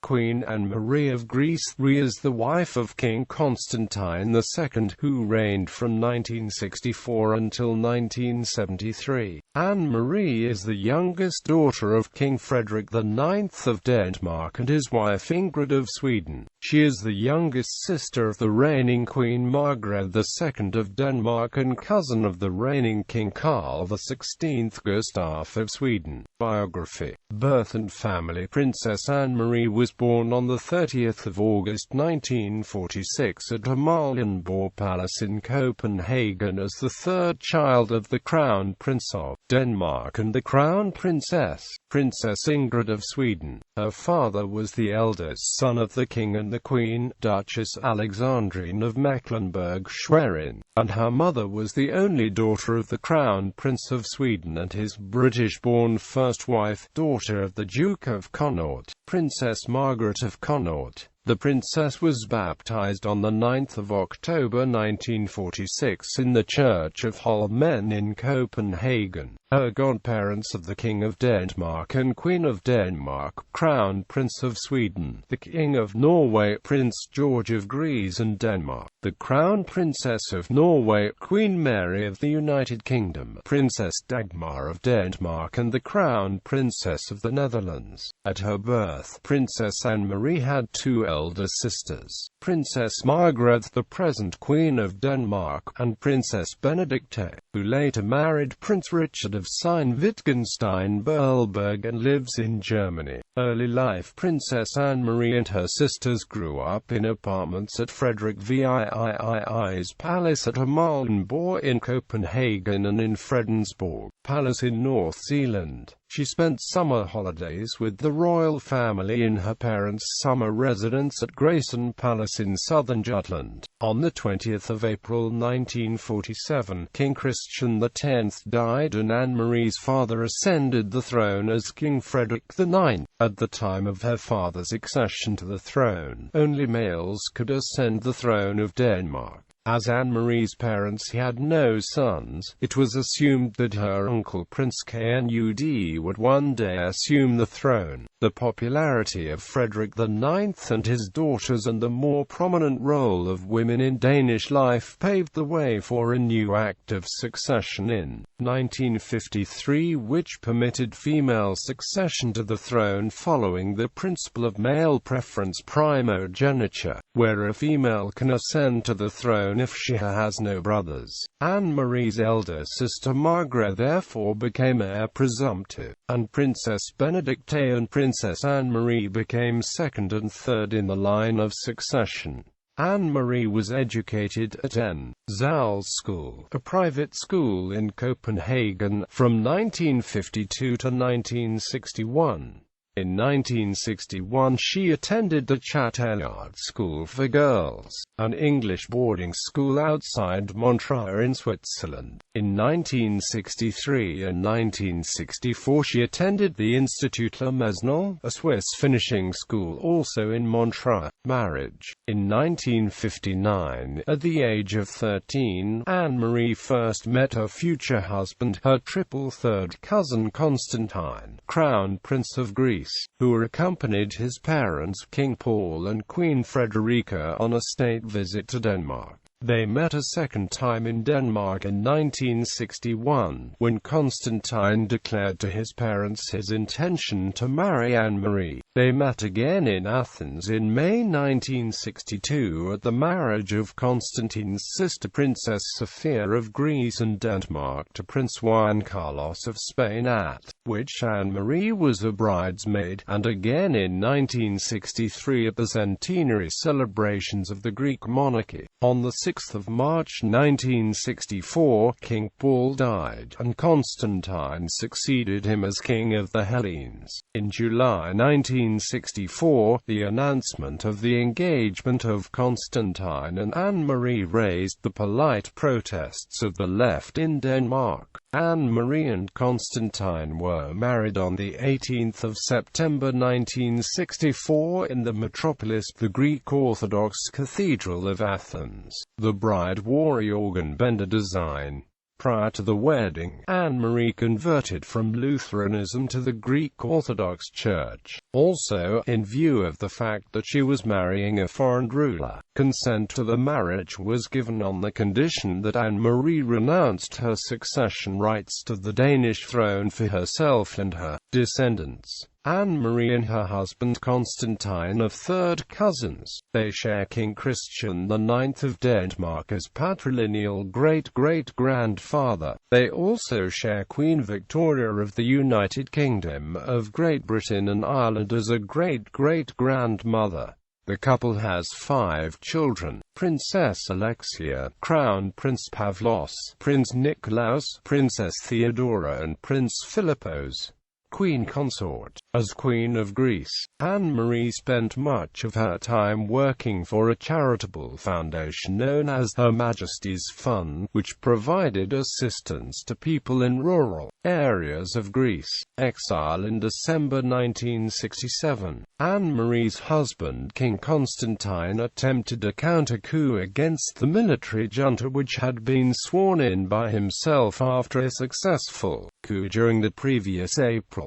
Queen Anne-Marie of Greece III is the wife of King Constantine II, who reigned from 1964 until 1973. Anne-Marie is the youngest daughter of King Frederick IX of Denmark and his wife Ingrid of Sweden. She is the youngest sister of the reigning Queen Margrethe II of Denmark and cousin of the reigning King Carl XVI Gustaf of Sweden. Biography. Birth and family. Princess Anne-Marie was born on 30th of August 1946 at Amalienborg Palace in Copenhagen as the third child of the Crown Prince of Denmark and the Crown Princess, Princess Ingrid of Sweden. Her father was the eldest son of the King and the Queen, Duchess Alexandrine of Mecklenburg-Schwerin, and her mother was the only daughter of the Crown Prince of Sweden and his British-born first wife, daughter of the Duke of Connaught, Princess Margaret of Connaught. The princess was baptized on 9 October 1946 in the Church of Holmen in Copenhagen. Her godparents are the King of Denmark and Queen of Denmark, Crown Prince of Sweden, the King of Norway, Prince George of Greece and Denmark, the Crown Princess of Norway, Queen Mary of the United Kingdom, Princess Dagmar of Denmark and the Crown Princess of the Netherlands. At her birth, Princess Anne-Marie had two elder sisters, Princess Margrethe, the present Queen of Denmark, and Princess Benedicte, who later married Prince Richard of Sayn-Wittgenstein-Berleburg and lives in Germany. Early life. Princess Anne-Marie and her sisters grew up in apartments at Frederick VII's palace at Amalienborg in Copenhagen and in Fredensborg Palace in North Zealand. She spent summer holidays with the royal family in her parents' summer residence at Grayson Palace in southern Jutland. On 20 April 1947, King Christian X died and Anne-Marie's father ascended the throne as King Frederick IX. At the time of her father's accession to the throne, only males could ascend the throne of Denmark. As Anne-Marie's parents had no sons, it was assumed that her uncle Prince Knud would one day assume the throne. The popularity of Frederick IX and his daughters and the more prominent role of women in Danish life paved the way for a new act of succession in 1953 which permitted female succession to the throne following the principle of male preference primogeniture, where a female can ascend to the throne if she has no brothers. Anne-Marie's elder sister Margrethe therefore became heir presumptive, and Princess Benedicte and Princess Anne-Marie became second and third in the line of succession. Anne-Marie was educated at Exile School, a private school in Copenhagen, from 1952 to 1961. In 1961 she attended the Chatelier School for Girls, an English boarding school outside Montreux in Switzerland. In 1963 and 1964 she attended the Institut Le Mesnil, a Swiss finishing school also in Montreux. Marriage. In 1959, at the age of 13, Anne-Marie first met her future husband, her triple third cousin Constantine, Crown Prince of Greece, who accompanied his parents, King Paul and Queen Frederica, on a state visit to Denmark. They met a second time in Denmark in 1961, when Constantine declared to his parents his intention to marry Anne-Marie. They met again in Athens in May 1962 at the marriage of Constantine's sister Princess Sophia of Greece and Denmark to Prince Juan Carlos of Spain, at which Anne-Marie was a bridesmaid, and again in 1963 at the centenary celebrations of the Greek monarchy. On the 6th of March 1964, King Paul died, and Constantine succeeded him as King of the Hellenes. In July 1964, the announcement of the engagement of Constantine and Anne-Marie raised the polite protests of the left in Denmark. Anne-Marie and Constantine were married on 18 September 1964 in the metropolis, the Greek Orthodox Cathedral of Athens. The bride wore a organ bender design. Prior to the wedding, Anne-Marie converted from Lutheranism to the Greek Orthodox Church. Also, in view of the fact that she was marrying a foreign ruler, consent to the marriage was given on the condition that Anne-Marie renounced her succession rights to the Danish throne for herself and her descendants. Anne-Marie and her husband Constantine are third cousins. They share King Christian IX of Denmark as patrilineal great-great-grandfather. They also share Queen Victoria of the United Kingdom of Great Britain and Ireland as a great-great-grandmother. The couple has 5 children: Princess Alexia, Crown Prince Pavlos, Prince Nikolaus, Princess Theodora and Prince Philippos. Queen Consort. As Queen of Greece, Anne-Marie spent much of her time working for a charitable foundation known as Her Majesty's Fund, which provided assistance to people in rural areas of Greece. Exile. In December 1967, Anne-Marie's husband King Constantine attempted a counter-coup against the military junta which had been sworn in by himself after a successful coup during the previous April.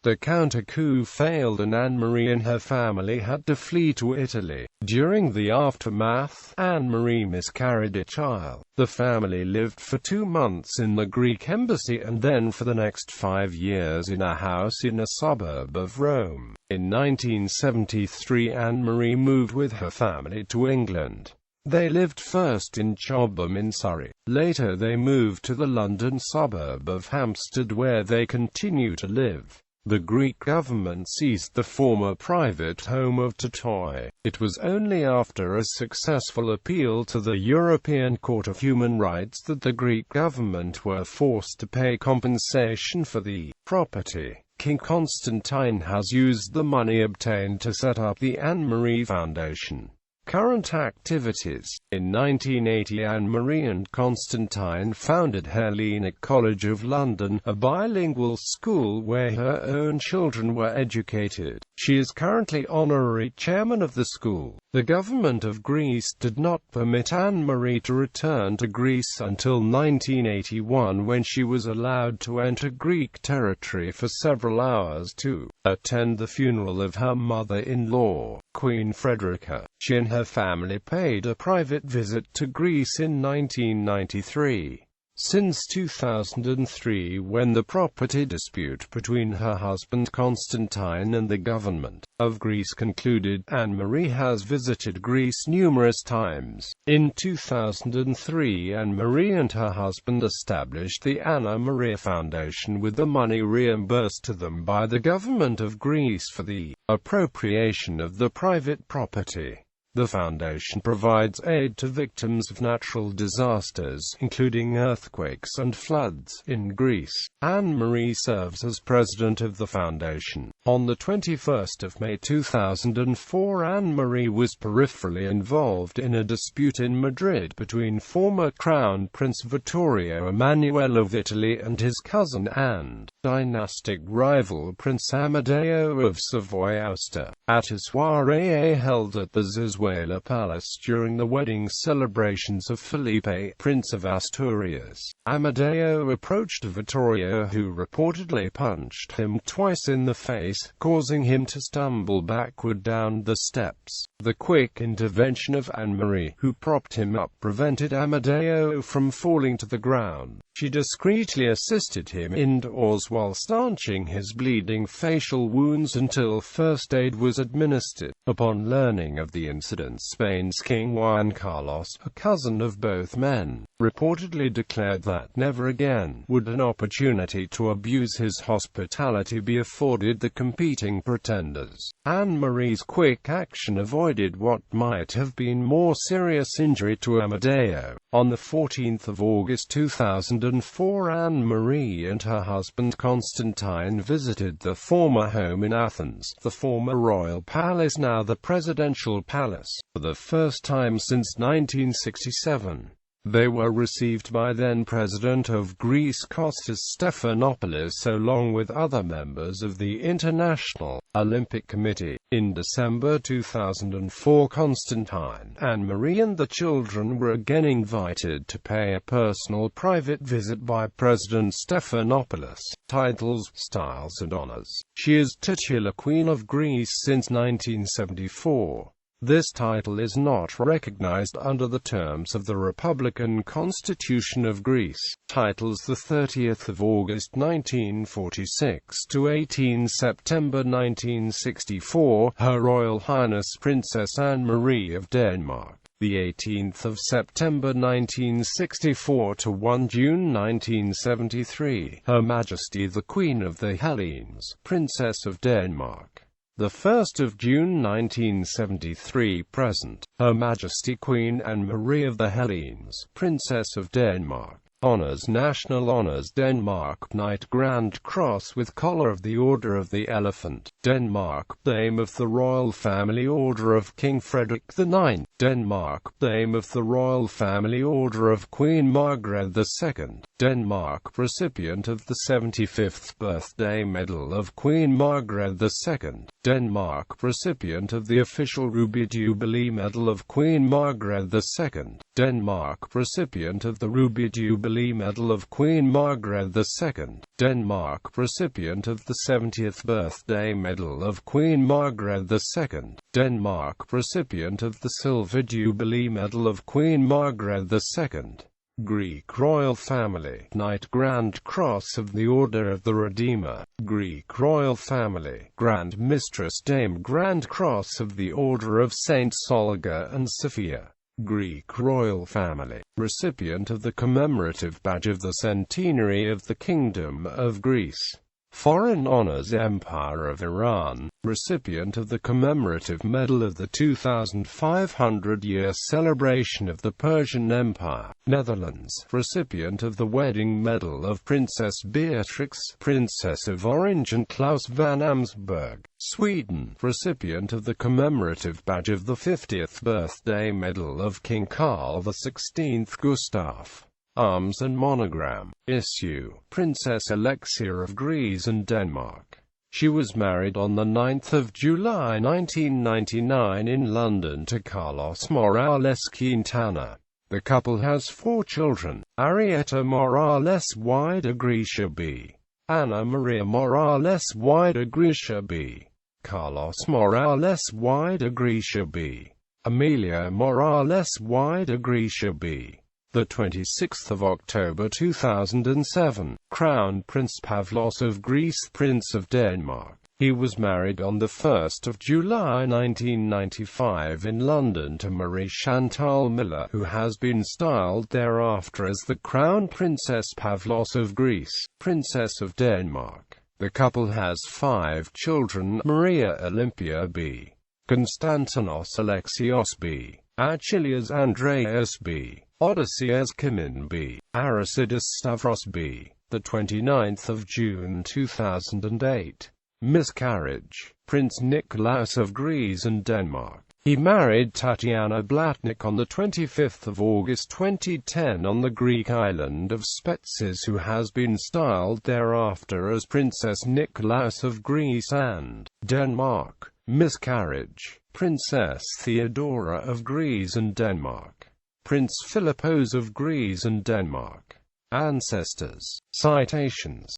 The counter-coup failed and Anne-Marie and her family had to flee to Italy. During the aftermath, Anne-Marie miscarried a child. The family lived for 2 months in the Greek embassy and then for the next 5 years in a house in a suburb of Rome. In 1973, Anne-Marie moved with her family to England. They lived first in Chobham in Surrey. Later they moved to the London suburb of Hampstead where they continue to live. The Greek government seized the former private home of Totoi. It was only after a successful appeal to the European Court of Human Rights that the Greek government were forced to pay compensation for the property. King Constantine has used the money obtained to set up the Anne-Marie Foundation. Current activities. In 1980, Anne-Marie and Constantine founded Hellenic College of London, a bilingual school where her own children were educated. She is currently honorary chairman of the school. The government of Greece did not permit Anne-Marie to return to Greece until 1981 when she was allowed to enter Greek territory for several hours to attend the funeral of her mother-in-law, Queen Frederick. She and her family paid a private visit to Greece in 1993. Since 2003, when the property dispute between her husband Constantine and the government of Greece concluded, Anne-Marie has visited Greece numerous times. In 2003, Anne-Marie and her husband established the Anna-Maria Foundation with the money reimbursed to them by the government of Greece for the appropriation of the private property. The foundation provides aid to victims of natural disasters, including earthquakes and floods, in Greece. Anne-Marie serves as president of the foundation. On the 21st of May 2004, Anne-Marie was peripherally involved in a dispute in Madrid between former Crown Prince Vittorio Emanuele of Italy and his cousin and dynastic rival Prince Amadeo of Savoy-Aosta. At a soirée held at the Zizwela Palace during the wedding celebrations of Felipe, Prince of Asturias, Amadeo approached Vittorio, who reportedly punched him twice in the face, causing him to stumble backward down the steps. The quick intervention of Anne-Marie, who propped him up, prevented Amadeo from falling to the ground. She discreetly assisted him indoors while stanching his bleeding facial wounds until first aid was administered. Upon learning of the incident, Spain's King Juan Carlos, a cousin of both men, reportedly declared that never again would an opportunity to abuse his hospitality be afforded the competing pretenders. Anne-Marie's quick action avoided what might have been more serious injury to Amadeo. On the 14th of August 2004, Anne-Marie and her husband Constantine visited the former home in Athens, the former royal palace, now the presidential palace, for the first time since 1967. They were received by then-President of Greece Kostas Stephanopoulos along with other members of the International Olympic Committee. In December 2004, Constantine and Marie and the children were again invited to pay a personal private visit by President Stephanopoulos. Titles, styles and honors. She is titular Queen of Greece since 1974. This title is not recognized under the terms of the Republican Constitution of Greece. Titles: the 30th of August 1946 to 18 September 1964, Her Royal Highness Princess Anne-Marie of Denmark. The 18th of September 1964 to 1 June 1973, Her Majesty the Queen of the Hellenes, Princess of Denmark. The 1st of June 1973 present, Her Majesty Queen Anne-Marie of the Hellenes, Princess of Denmark. Honors: National Honors Denmark Knight Grand Cross with Collar of the Order of the Elephant, Denmark. Dame of the Royal Family Order of King Frederick IX, Denmark. Dame of the Royal Family Order of Queen Margrethe II, Denmark. Recipient of the 75th Birthday Medal of Queen Margrethe II, Denmark. Recipient of the Official Ruby Jubilee Medal of Queen Margrethe II, Denmark. Recipient of the Ruby Jubilee Medal of Queen Margrethe II, Denmark. Recipient of the 70th Birthday Medal of Queen Margrethe II, Denmark. Recipient of the Silver Jubilee Medal of Queen Margrethe II. Greek Royal Family. Knight Grand Cross of the Order of the Redeemer. Greek Royal Family. Grand Mistress Dame Grand Cross of the Order of Saints Olga and Sophia. Greek Royal Family. Recipient of the Commemorative Badge of the Centenary of the Kingdom of Greece. Foreign Honors Empire of Iran. Recipient of the Commemorative Medal of the 2500-year celebration of the Persian Empire, Netherlands. Recipient of the Wedding Medal of Princess Beatrix, Princess of Orange and Klaus van Amsberg, Sweden. Recipient of the Commemorative Badge of the 50th Birthday Medal of King Carl XVI Gustaf. Arms and Monogram. Issue: Princess Alexia of Greece and Denmark. She was married on 9 July 1999 in London to Carlos Morales Quintana. The couple has 4 children: Arietta Morales y de Grecia B, Ana Maria Morales y de Grecia B, Carlos Morales y de Grecia B, Amelia Morales y de Grecia B. The 26th of October 2007, Crown Prince Pavlos of Greece, Prince of Denmark. He was married on 1 July 1995 in London to Marie Chantal Miller, who has been styled thereafter as the Crown Princess Pavlos of Greece, Princess of Denmark. The couple has 5 children: Maria Olympia B, Konstantinos Alexios B, Achilles Andreas B, Odysseus Kimin B, Aristides Stavros B. The 29th of June 2008. Miscarriage. Prince Nicholas of Greece and Denmark. He married Tatiana Blatnik on 25 August 2010 on the Greek island of Spetses, who has been styled thereafter as Princess Nicholas of Greece and Denmark. Miscarriage. Princess Theodora of Greece and Denmark. Prince Philippos of Greece and Denmark. Ancestors. Citations.